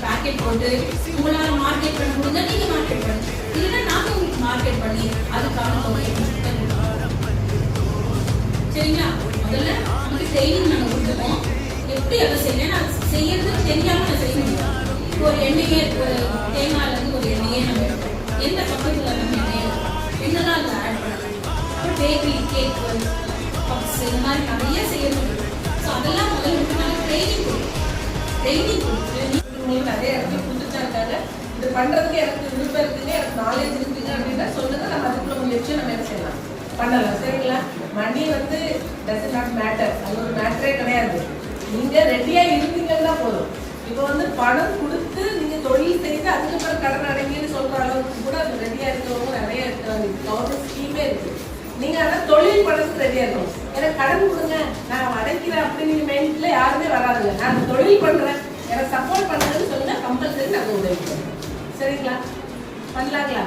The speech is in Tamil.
பேக்கெட் போட்டு உங்களால மார்க்கெட் பண்ண முடிஞ்சா நீங்க மார்க்கெட் பண்ணுங்க, இல்லைன்னா நாங்க உங்களுக்கு மார்க்கெட் பண்ணி அதுக்கான தொகையை சரிங்களா. முதல்ல நமக்கு ட்ரைனிங் நாங்கள் கொடுத்துருக்கோம், எப்படி அதை செய்யணும். அது செய்யறது தெரியாம நான் செய்ய முடியும். ஒரு எண்ணெயே ஒரு தேங்காயில இருந்து ஒரு எண்ணெயே நம்ம எடுப்போம், எந்த பக்கத்துல நம்ம எண்ணெய் என்னதான் அதில் ஆட் பண்ணலாம். அப்புறம் பேக்கரி கேக் பப்ஸ் இந்த மாதிரி நிறைய செய்ய முடியும். ஸோ அதெல்லாம் முதல்ல நாங்கள் ட்ரைனிங் கொடுத்து உங்களுக்கு நிறைய இடத்துல கொடுத்துட்டு தான் இருக்காங்க. இது பண்றதுக்கு எனக்கு விருப்பம் இருக்குங்க, எனக்கு நாலேஜ் இருக்குங்க அப்படின்னா சொல்லுங்க, நம்ம அதுக்குள்ள முயற்சியை நம்ம என்ன செய்யலாம் பண்ணலாம். சரிங்களா. மணி வந்து டஸ் நாட் மேட்டர், அது ஒரு மேட்டரே கிடையாது. நீங்க ரெடியா இருந்தீங்கன்னா போதும். இப்போ வந்து பணம் கொடுத்து நீங்க தொழில் செய்து அதுக்கப்புறம் கடன் அடைங்கன்னு சொல்ற அளவுக்கு கூட அது ரெடியா இருக்கிறவங்க நிறைய இருக்கிறாங்க. கவர்மெண்ட் ஸ்கீமே இருக்கு. நீங்க ஆனால் தொழில் பணத்துக்கு ரெடியா இருக்கணும். எனக்கு கடன் கொடுங்க நான் அடைக்கிறேன் அப்படின்னு மைண்ட்ல யாருமே வராதுங்க. நான் தொழில் பண்றேன் எனக்கு சப்போர்ட் பண்ணுறதுன்னு சொல்லுங்க, கம்பல்சரி நாங்கள் உதவி பண்ணுறோம். சரிங்களா, பண்ணலாங்களா?